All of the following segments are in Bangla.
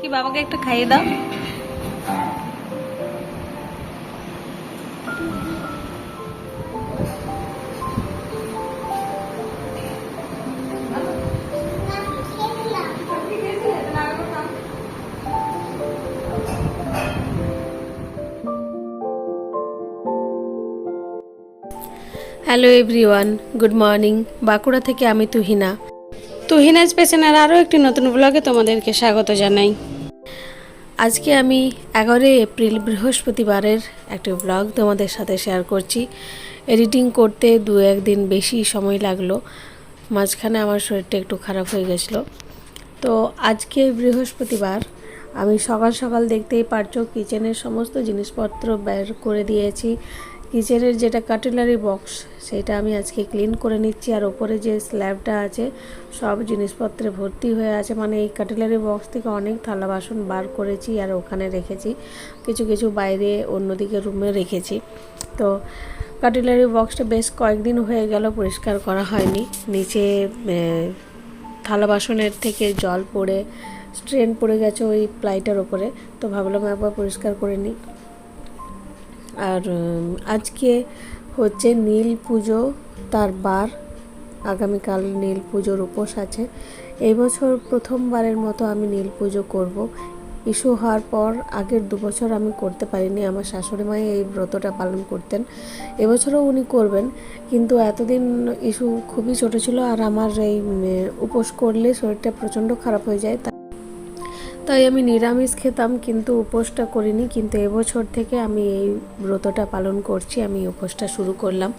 কি বাবাকে একটু খাইয়ে দাও। Hello everyone, good morning. Bankura থেকে আমি তুহিনা। তুহিনাজ পেছনের আরও একটি নতুন ব্লগে তোমাদেরকে স্বাগত জানাই। আজকে আমি 11 এপ্রিল বৃহস্পতিবারের একটি ব্লগ তোমাদের সাথে শেয়ার করছি। এডিটিং করতে 2-1 দিন বেশি সময় লাগলো, মাঝখানে আমার শরীরটা একটু খারাপ হয়ে গেছিলো। তো আজকে বৃহস্পতিবার, আমি সকাল সকাল দেখতেই পারছো কিচেনের সমস্ত জিনিসপত্র বের করে দিয়েছি। কিচেনের যেটা কাটলারি বক্স সেটা আমি আজকে ক্লিন করে নিচ্ছি, আর ওপরে যে স্ল্যাবটা আছে সব জিনিসপত্রে ভর্তি হয়ে আছে। মানে এই কাটলারি বক্স থেকে অনেক থালা বাসন বার করেছি আর ওখানে রেখেছি, কিছু কিছু বাইরে অন্যদিকে রুমে রেখেছি। তো কাটলারি বক্সটা বেশ কয়েকদিন হয়ে গেল পরিষ্কার করা হয়নি। নিচে থালা বাসনের থেকে জল পড়ে স্ট্রেন পড়ে গেছে ওই প্লাইটার ওপরে, তো ভাবলাম একবার পরিষ্কার করে নিই। আর আজকে হচ্ছে নীল পুজো, তার বার। আগামীকাল নীল পুজোর উপোস আছে। এই বছর প্রথমবারের মতো আমি নীল পুজো করব। ইস্যু হওয়ার পর আগের 2 বছর আমি করতে পারিনি। আমার শাশুড়ি মাই এই ব্রতটা পালন করতেন, এবছরও উনি করবেন, কিন্তু এতদিন ইস্যু খুবই ছোট ছিল আর আমার এই উপোস করলে শরীরটা প্রচণ্ড খারাপ হয়ে যায়। তাই আমি নিরামিষ খেতাম, কিন্তু উপোসটা করিনি। কিন্তু এবছর থেকে আমি এই ব্রতটা পালন করছি, আমি উপোসটা শুরু করলাম।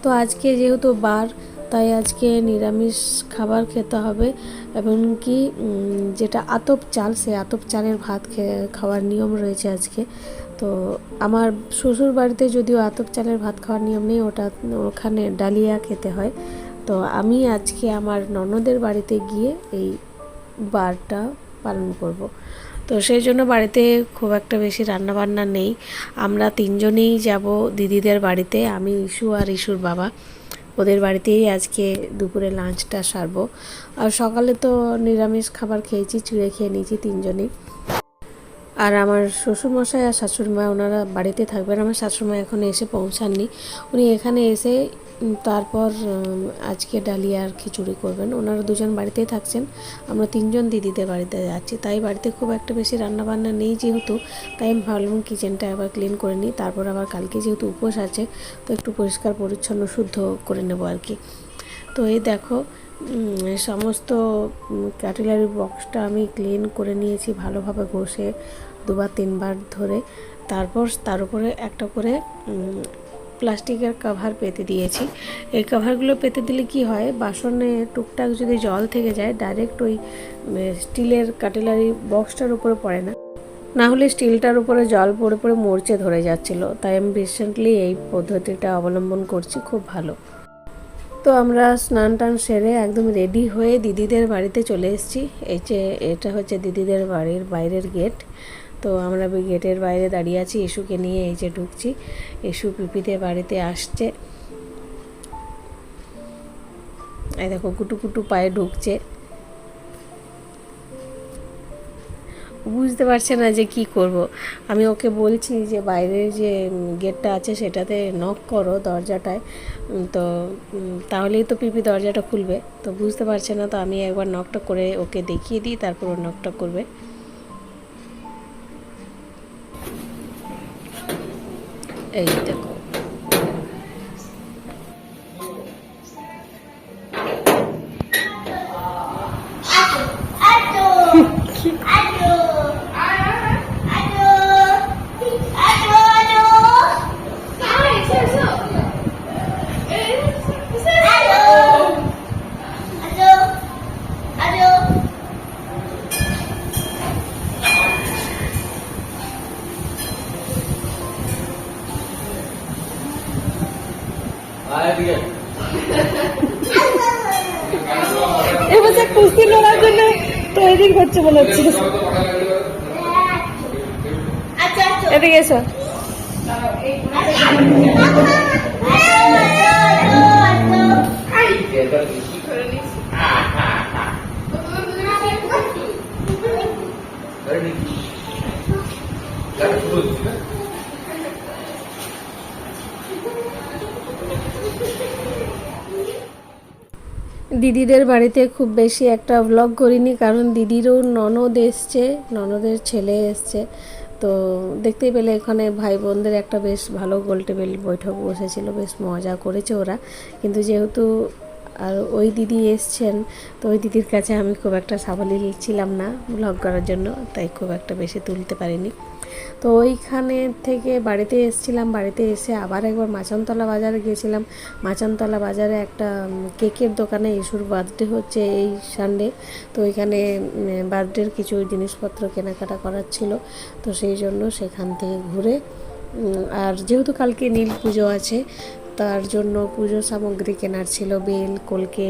তো আজকে যেহেতু বার, তাই আজকে নিরামিষ খাবার খেতে হবে, এবং কি যেটা আতপ চাল, সেই আতপ চালের ভাত খাওয়ার নিয়ম রয়েছে আজকে। তো আমার শ্বশুর বাড়িতে যদিও আতপ চালের ভাত খাওয়ার নিয়ম নেই, ওখানে ডালিয়া খেতে হয়। তো আমি আজকে আমার ননদের বাড়িতে গিয়ে এই বারটা পালন করব। তো সেই জন্য বাড়িতে খুব একটা বেশি রান্নাবান্না নেই। আমরা 3 জনেই যাব দিদিদের বাড়িতে, আমি ইস্যু আর ইস্যুর বাবা। ওদের বাড়িতেই আজকে দুপুরে লাঞ্চটা সারবো। আর সকালে তো নিরামিষ খাবার খেয়েছি, চিড়ে খেয়ে নিয়েছি 3 জনেই। আর আমার শ্বশুরমশাই আর শাশুড়িমা ওনারা বাড়িতে থাকবেন। আমার শাশুড়িমা এখন এসে পৌঁছাননি, উনি এখানে এসে তারপর আজকে ডালিয়া আর খিচুড়ি করবেন। ওনারা 2 জন বাড়িতেই থাকছেন, আমরা 3 জন দিদিদের বাড়িতে যাচ্ছি। তাই বাড়িতে খুব একটা বেশি রান্নাবান্না নেই যেহেতু, তাই আমি ভাবলাম কিচেনটা একবার ক্লিন করে নিই। তারপর আবার কালকে যেহেতু উপোস আছে, তো একটু পরিষ্কার পরিচ্ছন্ন শুদ্ধ করে নেব আর কি। তো এই দেখো সমস্ত কাটলারি বক্সটা আমি ক্লিন করে নিয়েছি ভালোভাবে ঘষে 2-3 বার ধরে। তারপর তার উপরে একটা করে প্লাস্টিকের কভার পেতে দিয়েছি। এই কভারগুলো পেতে দিলে কি হয়, বাসনে টুকটাক যদি জল থেকে যায় ডাইরেক্ট ওই স্টিলের কাটলারি বক্সটার উপরে পড়ে না, না হলে স্টিলটার উপরে জল পড়ে পড়ে মরচে ধরে যাচ্ছিলো। তাই আমি রিসেন্টলি এই পদ্ধতিটা অবলম্বন করছি, খুব ভালো। তো আমরা স্নান টান সেরে একদম রেডি হয়ে দিদিদের বাড়িতে চলে এসেছি। এই যে এটা হচ্ছে দিদিদের বাড়ির বাইরের গেট। তো আমরা গেটের বাইরে দাঁড়িয়ে আছি, ইস্যুকে নিয়ে এই যে ঢুকছি। ইস্যু পিপিদের বাড়িতে আসছে, এই দেখো কুটু কুটু পায়ে ঢুকছে, বুঝতে পারছে না যে কি করব। আমি ওকে বলছি যে বাইরের যে গেটটা আছে সেটাতে নক করো দরজাটায়, তো তাহলেই তো পিপি দরজাটা খুলবে। তো বুঝতে পারছে না, তো আমি একবার নকটা করে ওকে দেখিয়ে দিই, তারপর ও নকটা করবে। এই দেখো এবার কুস্তি লড়ার জন্য তৈরি করছে মনে হচ্ছে। এদিকে এসো। দিদিদের বাড়িতে খুব বেশি একটা ব্লগ করিনি, কারণ দিদিরও ননদ এসছে, ননদের ছেলে এসছে। তো দেখতেই পেলে এখানে ভাই বোনদের একটা বেশ ভালো গোল টেবিল বৈঠক বসেছিল, বেশ মজা করেছে ওরা। কিন্তু যেহেতু আর ওই দিদি এসছেন, তো ওই দিদির কাছে আমি খুব একটা সাবলীল ছিলাম না ব্লগ করার জন্য, তাই খুব একটা বেশি তুলতে পারিনি। তো ওইখানে থেকে বাড়িতে এসেছিলাম, বাড়িতে এসে আবার একবার মাচানতলা বাজারে গিয়েছিলাম। মাচানতলা বাজারে একটা কেকের দোকানে ইস্যুর বার্থডে হচ্ছে এই সানডে, তো ওইখানে বার্থডের কিছু জিনিসপত্র কেনাকাটা করার ছিল, তো সেই জন্য সেখান থেকে ঘুরে আর যেহেতু কালকে নীল পুজো আছে, তার জন্য পুজো সামগ্রী কেনার ছিল, বেল, কলকে,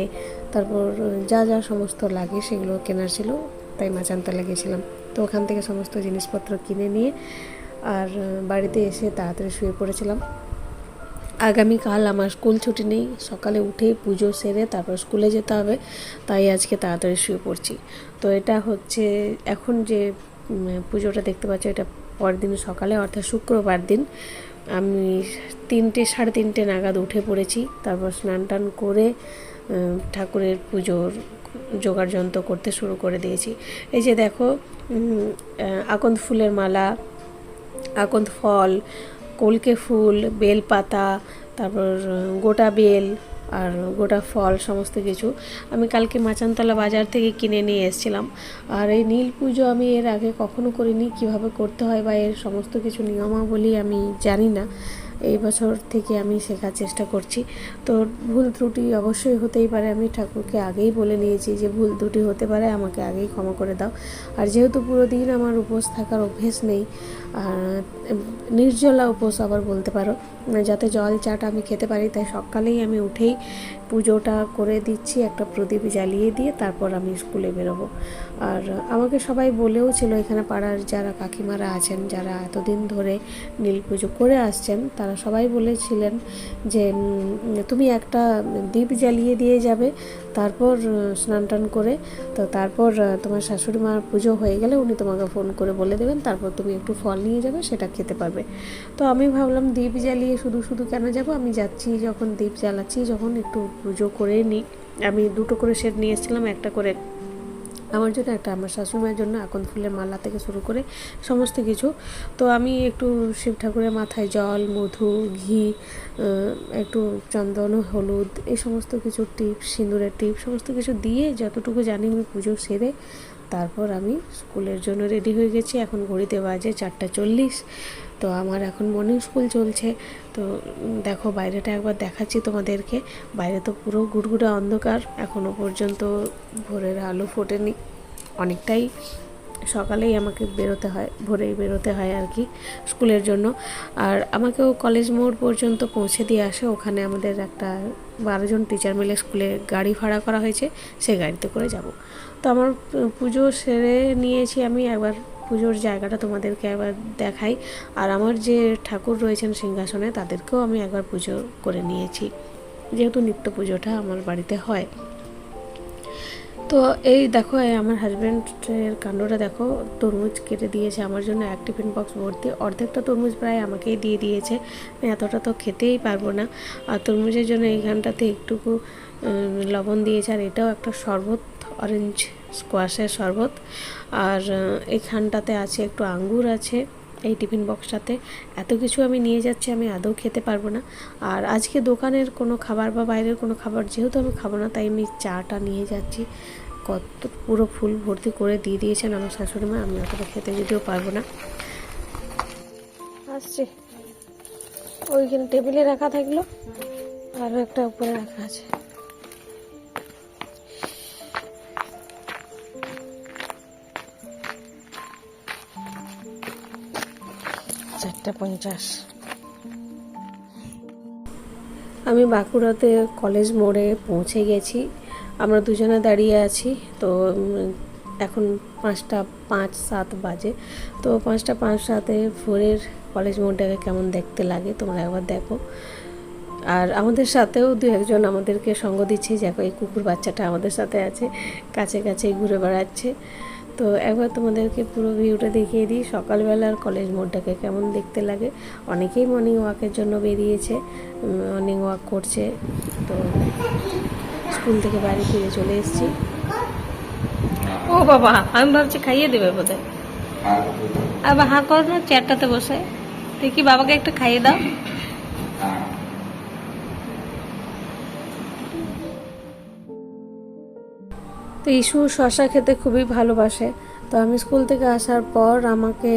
তারপর যা যা সমস্ত লাগে সেগুলো কেনার ছিল, তাই মাচানতলা গেছিলাম। তো ওখান থেকে সমস্ত জিনিসপত্র কিনে নিয়ে আর বাড়িতে এসে তাড়াতাড়ি শুয়ে পড়েছিলাম। আগামীকাল আমার স্কুল ছুটি নেই, সকালে উঠে পুজো সেরে তারপর স্কুলে যেতে হবে, তাই আজকে তাড়াতাড়ি শুয়ে পড়ছি। তো এটা হচ্ছে এখন যে পুজোটা দেখতে পাচ্ছ, এটা পরের দিন সকালে, অর্থাৎ শুক্রবার দিন আমি 3টে, 3:30 নাগাদ উঠে পড়েছি। তারপর স্নান টান করে ঠাকুরের পুজোর জোগাড় যন্ত্র করতে শুরু করে দিয়েছি। এই যে দেখো, আকন্দ ফুলের মালা, আকন্দ ফল, কলকে ফুল, বেল পাতা, তারপর গোটা বেল আর গোটা ফল সমস্ত কিছু আমি কালকে মাচানতলা বাজার থেকে কিনে নিয়ে এসেছিলাম। আর এই নীল পুজো আমি এর আগে কখনো করিনি, কিভাবে করতে হয় বা এর সমস্ত কিছু নিয়মাবলী আমি জানি না। এই বছর থেকে আমি শেখার চেষ্টা করছি। তো ভুল ত্রুটি অবশ্যই হতেই পারে, আমি ঠাকুরকে আগেই বলে নিয়েছি যে ভুল ত্রুটি হতে পারে, আমাকে আগেই ক্ষমা করে দাও। আর যেহেতু পুরো দিন আমার উপোস থাকার অভ্যেস নেই, আর নির্জলা উপোস আবার বলতে পারো, যাতে জল চাটা আমি খেতে পারি, তাই সকালেই আমি উঠেই পুজোটা করে দিচ্ছি, একটা প্রদীপ জ্বালিয়ে দিয়ে তারপর আমি স্কুলে বেরোবো। আর আমাকে সবাই বলেও ছিল, এখানে পাড়ার যারা কাকিমারা আছেন, যারা এতদিন ধরে নীল পুজো করে আসছেন, তারা সবাই বলেছিলেন যে তুমি একটা দীপ জ্বালিয়ে দিয়ে যাবে, তারপর স্নান টান করে, তো তারপর তোমার শাশুড়ি মার পুজো হয়ে গেলে উনি তোমাকে ফোন করে বলে দেবেন, তারপর তুমি একটু ফল নিয়ে যাবে, সেটা খেতে পারবে। তো আমি ভাবলাম দীপ জ্বালিয়ে শুধু শুধু কেন যাব, আমি যাচ্ছি যখন দীপ জ্বালাচ্ছি, যখন একটু পুজো করে নিই। আমি 2টো করে সেট নিয়ে এসেছিলাম, একটা করে আমার জন্য, একটা আমার শাশুড়িমার জন্য, আকন্দ ফুলের মালা থেকে শুরু করে সমস্ত কিছু। তো আমি একটু শিব ঠাকুরের মাথায় জল, মধু, ঘি, একটু চন্দন, হলুদ, এই সমস্ত কিছু টিপ, সিঁদুরের টিপ, সমস্ত কিছু দিয়ে যতটুকু জানি আমি পুজো সেরে তারপর আমি স্কুলের জন্য রেডি হয়ে গেছি। এখন ঘড়িতে বাজে 4:40। তো আমার এখন মর্নিং স্কুল চলছে। তো দেখো বাইরেটা একবার দেখাচ্ছি তোমাদেরকে, বাইরে তো পুরো গুড়গুড়ে অন্ধকার, এখনও পর্যন্ত ভোরের আলো ফোটেনি। অনেকটাই সকালেই আমাকে বেরোতে হয়, ভোরেই বেরোতে হয় আর কি স্কুলের জন্য। আর আমাকেও কলেজ মোড় পর্যন্ত পৌঁছে দিয়ে আসে, ওখানে আমাদের একটা 12 জন টিচার মিলে স্কুলে গাড়ি ভাড়া করা হয়েছে, সেই গাড়িতে করে যাব। তো আমার পুজো সেরে নিয়েছি, আমি একবার পুজোর জায়গাটা তোমাদেরকে একবার দেখাই। আর আমার যে ঠাকুর রয়েছেন সিংহাসনে, তাদেরকেও আমি একবার পুজো করে নিয়েছি, যেহেতু নিত্য পুজোটা আমার বাড়িতে হয়। তো এই দেখো, আমার হাজব্যান্ডের কাণ্ডটা দেখো, তরমুজ কেটে দিয়েছে আমার জন্য, এক টিফিন বক্স ভর্তি, অর্ধেকটা তরমুজ প্রায় আমাকেই দিয়ে দিয়েছে, এতটা তো খেতেই পারবো না। আর তরমুজের জন্য এইখানটাতে একটুকু লবণ দিয়েছে, আর এটাও একটা শরবত, অরেঞ্জ স্কোয়াশের শরবত। আর এখানটাতে আছে একটু আঙ্গুর আছে এই টিফিন বক্সটাতে। এত কিছু আমি নিয়ে যাচ্ছি, আমি আদৌ খেতে পারবো না। আর আজকে দোকানের কোনো খাবার বা বাইরের কোনো খাবার যেহেতু আমি খাবো না, তাই আমি চাটা নিয়ে যাচ্ছি। কত পুরো ফুল ভর্তি করে দিয়ে দিয়েছেন আমার শাশুড়ি মা, আমি অতটা খেতে যদিও পারবো না। আসছে ওইখানে টেবিলে রাখা থাকলো, আরও একটা উপরে রাখা আছে। 4:50। আমি বাঁকুড়াতে কলেজ মোড়ে পৌঁছে গেছি, আমরা দুজনে দাঁড়িয়ে আছি। তো এখন 5:05-7 বাজে। তো 5:05-7-এ ভোরের কলেজ মোড়টাকে কেমন দেখতে লাগে তোমরা একবার দেখো। আর আমাদের সাথেও 2-1জন আমাদেরকে সঙ্গ দিচ্ছে, দেখো এই কুকুর বাচ্চাটা আমাদের সাথে আছে, কাছে কাছেই ঘুরে বেড়াচ্ছে। তো একবার তোমাদেরকে পুরো ভিউটা দেখিয়ে দিই, সকালবেলার কলেজ মোড়টাকে কেমন দেখতে লাগে। অনেকেই মর্নিং ওয়াকের জন্য বেরিয়েছে, মর্নিং ওয়াক করছে। তো স্কুল থেকে বাড়ি ফিরে চলে এসেছি। ও বাবা, আমি ভাবছি খাইয়ে দেবে বোধহয়। আবার হাঁ করো না, চেয়ারটাতে বসে দেখি বাবাকে একটু খাইয়ে দাও। তো ইস্যু শশা খেতে খুবই ভালোবাসে। তো আমি স্কুল থেকে আসার পর আমাকে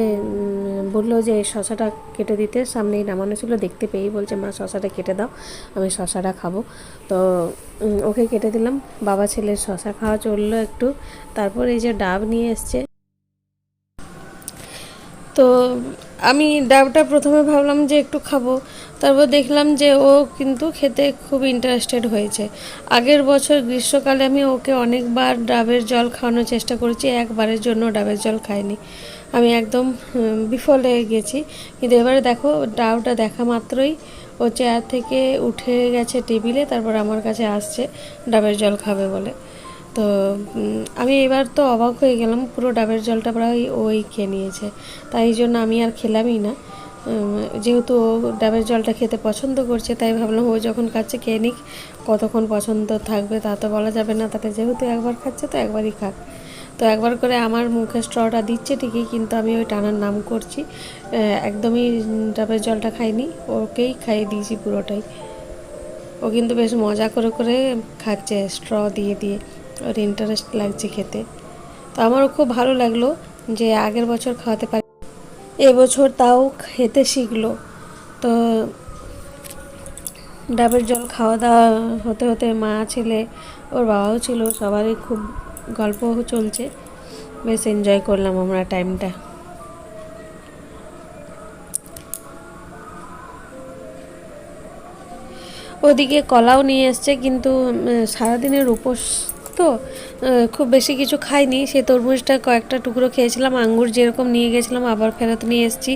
বললো যে এই শশাটা কেটে দিতে, সামনেই নামানো ছিল, দেখতে পেয়েই বলছে মা শশাটা কেটে দাও, আমি শশাটা খাবো। তো ওকে কেটে দিলাম। বাবা ছেলের শশা খাওয়া চললো একটু, তারপর এই যে ডাব নিয়ে এসছে। তো আমি ডাবটা প্রথমে ভাবলাম যে একটু খাবো, তারপর দেখলাম যে ও কিন্তু খেতে খুব ইন্টারেস্টেড হয়েছে। আগের বছর গ্রীষ্মকালে আমি ওকে অনেকবার ডাবের জল খাওয়ানোর চেষ্টা করেছি, একবারের জন্য ডাবের জল খায়নি। আমি একদম বিফল হয়ে গেছি। কিন্তু এবারে দেখো, ডাবটা দেখা মাত্রই ও চেয়ার থেকে উঠে গেছে টেবিলে, তারপর আমার কাছে আসছে ডাবের জল খাবে বলে। তো আমি এবার তো অবাক হয়ে গেলাম, পুরো ডাবের জলটা প্রায় ওই খেয়ে নিয়েছে। তাই জন্য আমি আর খেলামই না। যেহেতু ও ডাবের জলটা খেতে পছন্দ করছে, তাই ভাবলাম ও যখন খাচ্ছে খেয়ে নিক, কতক্ষণ পছন্দ থাকবে তা তো বলা যাবে না। তাতে যেহেতু একবার খাচ্ছে তো একবারই খাক। তো একবার করে আমার মুখে স্ট্রটা দিচ্ছে ঠিকই, কিন্তু আমি ওই টানার নাম করছি। একদমই ডাবের জলটা খাইনি, ওকেই খাইয়ে দিয়েছি পুরোটাই। ও কিন্তু বেশ মজা করে করে খাচ্ছে স্ট্র দিয়ে দিয়ে, ওর ইন্টারেস্ট লাগছে খেতে। তো আমারও খুব ভালো লাগলো যে আগের বছর খাওয়াতে পারি, এবছর তাও খেতে শিখলো। তো ডাবের জল খাওয়া দাওয়া হতে হতে মা, ছেলে, ওর বাবাও ছিল, সবারই খুব গল্প চলছে। বেশ এনজয় করলাম আমরা টাইমটা। ওদিকে কলাও নিয়ে এসছে, কিন্তু সারাদিনের উপোস তো খুব বেশি কিছু খাইনি। সেই তরমুজটা কয়েকটা টুকরো খেয়েছিলাম, আঙ্গুর যেরকম নিয়ে গেছিলাম আবার ফেরত নিয়ে এসেছি,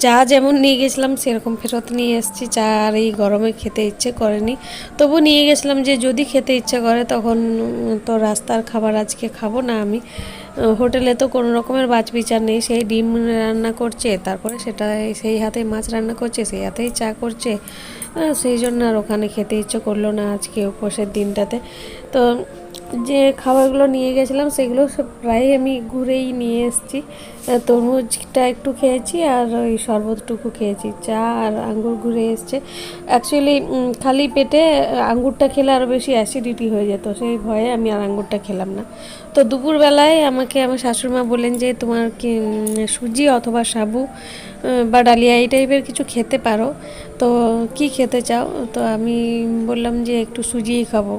চা যেমন নিয়ে গেছিলাম সেরকম ফেরত নিয়ে এসেছি। চা আর এই গরমে খেতে ইচ্ছে করেনি, তবু নিয়ে গেছিলাম যে যদি খেতে ইচ্ছে করে তখন। তো রাস্তার খাবার আজকে খাবো না আমি। হোটেলে তো কোনো রকমের বাছবিচার নেই, সেই ডিম রান্না করছে, তারপরে সেটা সেই হাতে মাছ রান্না করছে, সেই হাতেই চা করছে। সেই জন্য আর ওখানে খেতে ইচ্ছে করলো না আজকে উপোসের দিনটাতে। তো যে খাবারগুলো নিয়ে গেছিলাম সেগুলো সব প্রায় আমি ঘুরেই নিয়ে এসেছি। তরমুজটা একটু খেয়েছি আর ওই শরবতটুকু খেয়েছি, চা আর আঙ্গুর ঘুরে এসছে। অ্যাকচুয়ালি খালি পেটে আঙ্গুরটা খেলে আরও বেশি অ্যাসিডিটি হয়ে যেত, সেই ভয়ে আমি আর আঙ্গুরটা খেলাম না। তো দুপুরবেলায় আমাকে আমার শাশুড়িমা বললেন যে তোমার কি সুজি অথবা সাবু বা ডালিয়া এই টাইপের কিছু খেতে পারো, তো কি খেতে চাও? তো আমি বললাম যে একটু সুজিই খাবো।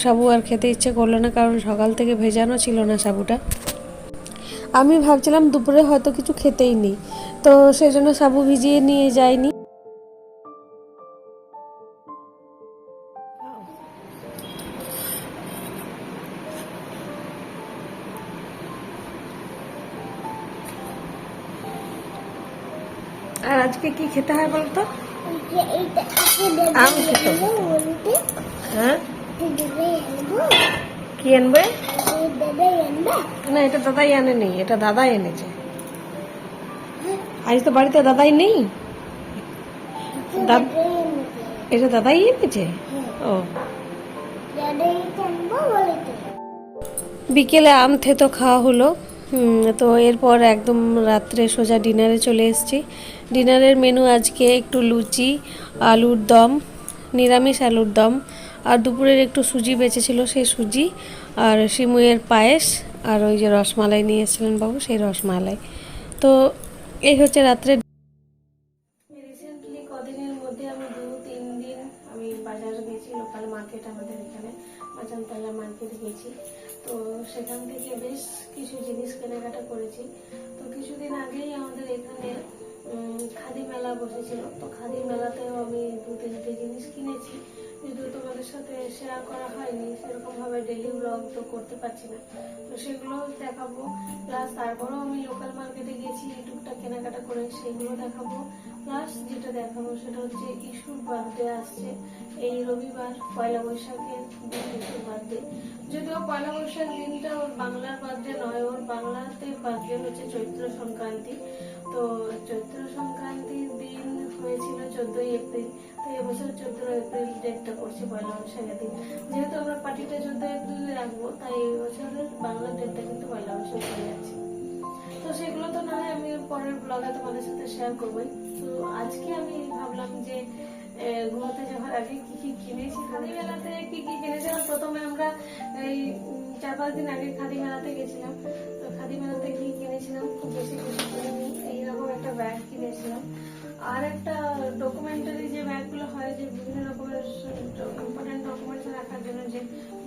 সাবু আর খেতে ইচ্ছে করলো না, কারণ সকাল থেকে ভেজানো ছিল না সাবুটা। আমি ভাবছিলাম দুপুরে হয়তো কিছু খেতেই নেই, তো সেই জন্য সাবু ভিজিয়ে নিয়ে যাইনি। আর আজকে কি খেতে হয় বলতো? আম খেতে হবে। হ্যাঁ, কি আনবে? না, এটা দাদাই আনে নেই, এটা দাদাই এনেছে। আজ তো বাড়িতে দাদাই নেই, এটা দাদাই এনেছে। ও, বিকেলে আম থেতো খাওয়া হলো। তো এরপর একদম রাত্রে সোজা ডিনারে চলে এসেছি। ডিনারের মেনু আজকে একটু লুচি, আলুর দম, নিরামিষ আলুর দম, আর দুপুরের একটু সুজি বেঁচেছিল সেই সুজি, আর সিমুইয়ের পায়েস, আর ওই যে রসমালাই নিয়ে এসেছিলেন বাবু, সেই রসমালাই। তো এই হচ্ছে রাত্রে। রিসেন্টলি কদিনের মধ্যে আমি 2-3 দিন আমি বাজারে গেছি, লোকাল মার্কেট আমাদের এখানে মাচানতলা মার্কেট গেছি। তো সেখান থেকে বেশ কিছু জিনিস কেনাকাটা করেছি। তো কিছুদিন আগেই আমাদের এখানে খাদি মেলা বসেছিল, তো খাদি মেলাতেও আমি 2-3টে জিনিস কিনেছি, যদিও তোমাদের সাথে শেয়ার করা হয়নি, সেরকমভাবে ডেলি ব্লগ তো করতে পারছি না, তো সেগুলো দেখাবো। প্লাস তারপরেও আমি লোকাল মার্কেটে গেছি টুকটাক কেনাকাটা করে, সেগুলো দেখাবো। প্লাস যেটা দেখাবো সেটা হচ্ছে ইস্যুর বার্থডে আসছে এই রবিবার, পয়লা বৈশাখের দিন ইস্যুর বার্থডে। যদিও পয়লা বৈশাখ দিনটা ওর বাংলার বার্থডে নয়, ওর বাংলাতে বার্থডে হচ্ছে চৈত্র সংক্রান্তি। তো চৈত্র সংক্রান্তির দিন হয়েছিল 14ই এপ্রিল, তো এবছর 14 এপ্রিল ডেটটা করছি পয়লা বৈশাখের দিন। যেহেতু আমরা পার্টিটা 14 এপ্রিলে রাখবো, তাই এবছরের বাংলা ডেটটা কিন্তু পয়লা বৈশাখ হয়ে যাচ্ছে। তো সেগুলো তো না হয় আমি পরের ব্লগে তোমাদের সাথে শেয়ার করবোই। তো আজকে আমি ভাবলাম যে ঘুমোতে যাওয়ার আগে কি কি কিনেছি, খাদি মেলাতে কি কি কিনেছিলাম। প্রথমে আমরা এই 4-5 দিন আগে খাদি মেলাতে গেছিলাম। তো খাদি মেলাতে কি কিনেছিলাম, খুব বেশি কিছু কিনিনি। এইরকম একটা ব্যাগ কিনেছিলাম, আর একটা ডকুমেন্টারি যে ব্যাগগুলো হয়, যে বিভিন্ন রকমের ইম্পর্টেন্ট ডকুমেন্টস রাখার জন্য যে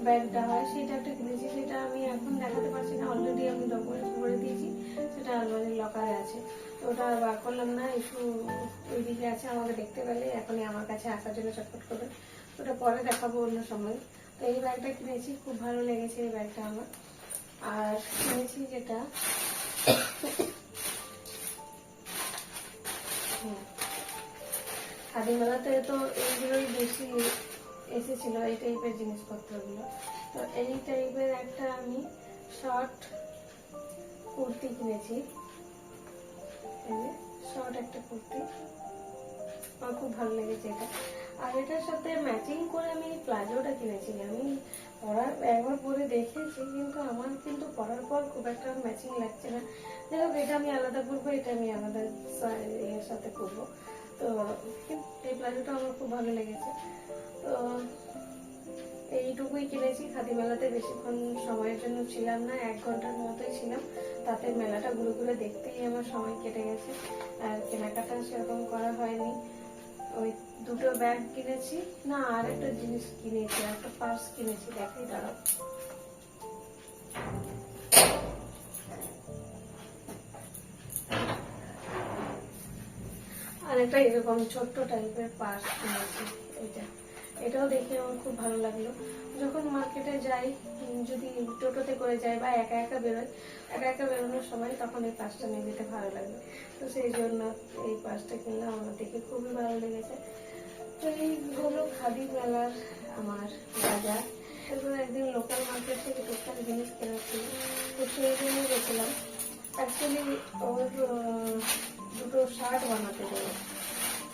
ব্যাগটা হয়, সেটা একটা কিনেছি। সেটা আমি এখন দেখাতে পারছি না, অলরেডি আমি ডকুমেন্টস ভরে দিয়েছি, সেটা আলমারির লকারে আছে। তো ওটা বার করলাম না, একটু ওইদিকে আছে, আমাকে দেখতে পেলে এখনই আমার কাছে আসার জন্য চটপট করবে। ওটা পরে দেখাবো অন্য সময়। তো এই ব্যাগটা কিনেছি, খুব ভালো লেগেছে এই ব্যাগটা আমার। আর কিনেছি যেটা খাদি মেলাতে তো এইগুলোই বেশি এসেছিল, এই টাইপের জিনিসপত্রগুলো। তো এই টাইপের একটা আমি শর্ট কুর্তি কিনেছি, শর্ট একটা কুর্তি, আমার খুব ভালো লেগেছে এটা। আর এটার সাথে ম্যাচিং করে আমি প্লাজোটা কিনেছি। আমি একবার পরে দেখেছি, কিন্তু আমার কিন্তু পরার পর খুব একটা ম্যাচিং লাগছে না। যাই হোক, এটা আমি আলাদা করবো, এটা আমি আলাদা এর সাথে করবো। তো এই প্লাজোটা আমার খুব ভালো লেগেছে। তো এইটুকুই কিনেছি। খাদি মেলাতে বেশিক্ষণ সময়ের জন্য ছিলাম না, 1 ঘন্টার মতোই ছিলাম। তাতে মেলাটা ঘুরে ঘুরে দেখতেই আমার সময় কেটে গেছে, আর কেনাকাটা সেরকম করা হয়নি। ওই 2টো ব্যাগ কিনেছি, না আর একটা জিনিস কিনেছি, একটা পার্স কিনেছি, দেখাই দাঁড়াও। আর একটা এরকম ছোট্ট টাইপের পার্স কিনেছি। এটাও দেখে আমার খুব ভালো লাগলো। যখন মার্কেটে যাই, যদি টোটোতে করে যাই বা একা একা বেরোনোর সময়, তখন এই পার্সটা নিয়ে যেতে ভালো লাগবে। তো সেই জন্য এই পার্সটা কিনলাম, আমার দেখে খুবই ভালো লেগেছে। তো এই হলো খাদি মেলার আমার বাজার। এরপর একদিন লোকাল মার্কেট থেকে টুকটাক জিনিস কেনা ছিল, তো সেই জন্য গেছিলাম। অ্যাকচুয়ালি ওর 2টো শার্ট বানাতে দেবো,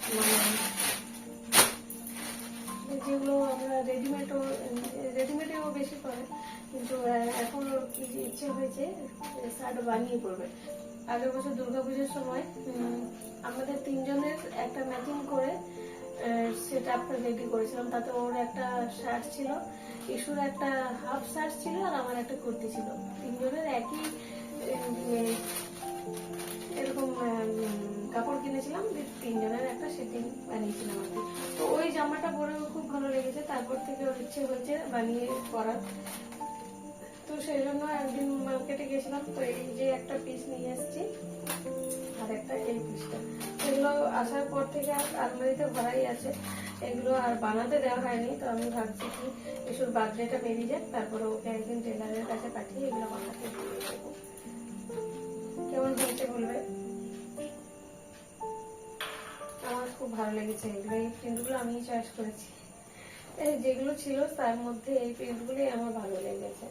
মানে যেগুলো আমরা রেডিমেডেও বেশি করে, কিন্তু এখন ওর কি ইচ্ছে হয়েছে শার্ট বানিয়ে পড়বে। আগের বছর দুর্গাপুজোর সময় আমাদের 3 জনের একটা ম্যাচিং করে সেটা আপনার রেডি করেছিলাম। তাতে ওর একটা শার্ট ছিল, ইস্যুর একটা হাফ শার্ট ছিল, আর আমার একটা কুর্তি ছিল। 3 জনের একই এরকম কাপড় কিনেছিলাম, 3 জনের একটা সেটিং বানিয়েছিলাম আর কি। তো ওই জামাটা পরেও খুব ভালো লেগেছে, তারপর থেকে ওর ইচ্ছে হয়েছে বানিয়ে পরার। তো সেই জন্য একদিন মার্কেটে গেছিলাম, তো এই যে একটা পিস নিয়ে এসেছি, আর একটা এই পিসটা। এগুলো আসার পর থেকে আলমারিতে ভরাই আছে, এগুলো আর বানাতে দেওয়া হয়নি। তো আমি ভাবছি কি এসব বার্থডেটা বেরিয়ে যাক, তারপরে ওকে একদিন টেলারের কাছে পাঠিয়ে এগুলো বানাতে দিয়ে দেবো। কেমন হয়েছে বলবে? আমার খুব ভালো লেগেছে এগুলো। এই প্রিন্টগুলো আমি চয়েস করেছি, যেগুলো ছিল তার মধ্যে এই প্রিন্টগুলোই আমার ভালো লেগেছে,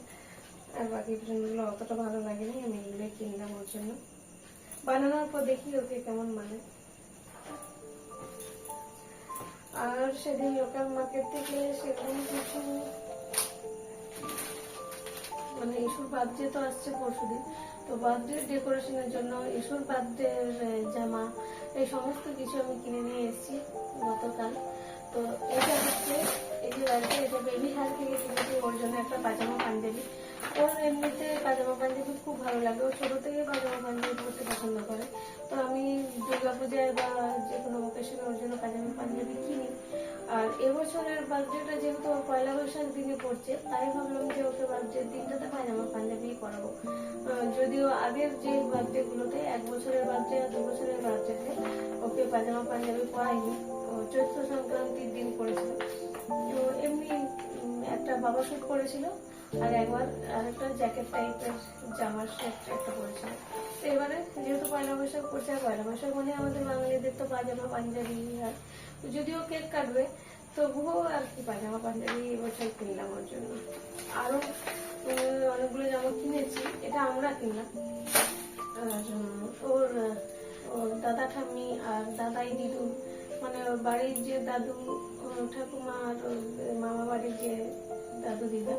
আর বাকি প্রিন্টগুলো অতটা ভালো লাগেনি। আমি এগুলোই কিনলাম ওর জন্য। বানানোর পর দেখি ওকে কেমন মানে। আর সেদিন লোকাল মার্কেট থেকে সেরকম কিছু, মানে ইস্যুর বার্থডে তো আসছে পরশুদিন, তো বার্থডে ডেকোরেশনের জন্য ইস্যুর বার্থডে জামা, এই সমস্ত কিছু আমি কিনে নিয়ে এসেছি গতকাল। তো এটা হচ্ছে এই যে বাড়িতে, এটা বেবি হার থেকে কিনেছি ওর জন্য একটা পাজামা পাঞ্জাবি। ওর এমনিতে পাজামা পাঞ্জাবি খুব ভালো লাগে, ও ছোট থেকে পাজামা পাঞ্জাবি পরতে পছন্দ করে। তো আমি দুর্গাপূজায় বা যে কোনো অকেশনে ওর জন্য পাজামা পাঞ্জাবি কিনি। আর এবছরের বার্থডেটা যেহেতু পয়লা বৈশাখ দিনে পড়ছে, তাই ভাবলাম যে ওকে বার্থডের দিনটাতে পাজামা পাঞ্জাবি পরাবো। যদিও আগের যে বার্থডে গুলোতে, 1 বছরের বার্থডে আর 2 বছরের বার্থডেতে ওকে পাজামা পাঞ্জাবি পরাইনি, চৈত্র সংক্রান্তির দিন পড়েছিল। তো এমনি একটা বাবা স্যুট পরেছিল, আর একবার আরেকটা জ্যাকেট টাইপের জামার সেট একটা পরেছিল। তো এবারে যেহেতু পয়লা বৈশাখ পড়ছে, আর পয়লা বৈশাখ মানে আমাদের বাঙালিদের তো পাজামা পাঞ্জাবি হয়। যদিও কেক কাটবে, তবুও আর কি পাজামা পাঞ্জাবি এবছর কিনলাম ওর জন্য। আরো অনেকগুলো জামা কিনেছি, এটা আমরা কিনলাম। আর ওর দাদা ঠাম্মি আর দাদাই দিদু মানে ওর বাড়ির যে দাদু ঠাকুমা আর ওর মামা বাড়ির যে দাদু দিদা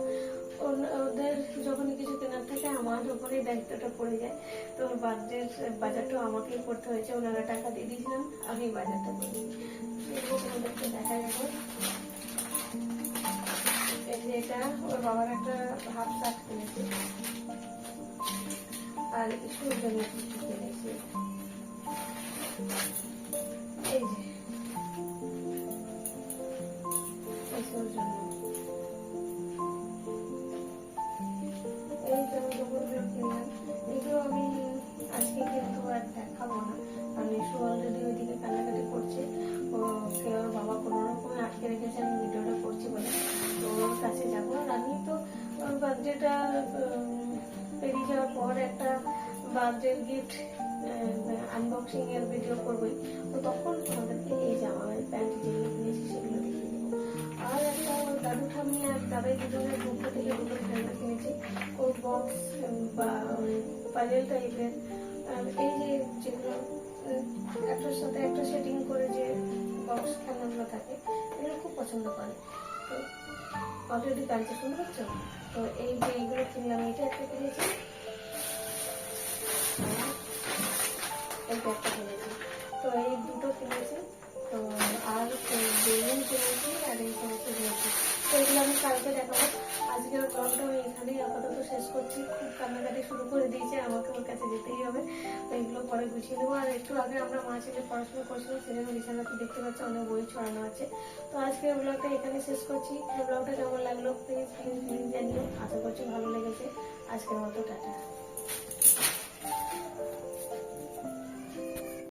ওদের যখনই কিছু কেনার থাকে আমার ওপরেই দায়িত্বটা পড়ে যায়। তো ওর বাজারটাও আমাকেই করতে হয়েছে। ওনারা টাকা দিয়ে দিয়েছিলাম, আমি বাজারটা করি। তোমাদেরকে দেখা যাবে এই যে এটা ওর বাবার একটা হাফ শার্ট কিনেছে আর স্কুল জন্য কিছু কিনেছে। এই যে এসবের জন্য এই জামাকাপড়গুলো কিনলাম। এগুলো আমি আজকে কিন্তু আর দেখাবো না, কারণ ইস্যু অলরেডি ওইদিকে কান্নাকাটি করছে। ওকে ওর বাবা কোনো রকমে আটকে রেখেছে আমি ভিডিওটা করছি বলে। তো ওর কাছে যাবো। আর আমি তো ওর বার্থডেটা পেরিয়ে যাওয়ার পর একটা বার্থডে গিফট আনবক্সিং এর ভিডিও করবোই। তো তখন তোমাদেরকে এই জামা প্যান্ট যেগুলো কিনেছি সেগুলো দেখিয়ে দেবো। আর একটা ওর দাদু ঠাম্মি আর দাদাই দুজনের দুটো থেকে দুটো খেলনা কিনেছি। ওর বক্স বা পাজেল টাইপের এই যে যেগুলো একটার সাথে একটা সেটিং করে যে বক্স খেলনাগুলো থাকে এগুলো খুব পছন্দ করে। তো অলরেডি কালকে শুনতে পাচ্ছ। তো এই যে এইগুলো কিনলাম, এটা একটা কিনেছি, এইটা একটা কিনেছি। তো এই দুটো কিনেছি। তো আর বেলুন কিনেছি আর এই সমস্ত কিনেছি। তো এগুলো আমি কালকে দেখাবো। আজকের ব্লগটা আমি এখানেই আপাতত শেষ করছি। খুব কান্নাকাটি শুরু করে দিয়েছে, আমাকে ওর কাছে যেতেই হবে। তো এগুলো পরে গুছিয়ে নেবো। আর একটু আগে আমরা মা ছেলে পড়াশোনা করছিলাম, সেজন্য বিছানাতে দেখতে পাচ্ছি অনেক বই ছড়ানো আছে। তো আজকের ব্লগটা এখানে শেষ করছি। ব্লগটা কেমন লাগলো প্লিজ প্লিজ প্লিজ জানিও। আশা করছি ভালো লেগেছে। আজকের মতো টাটা।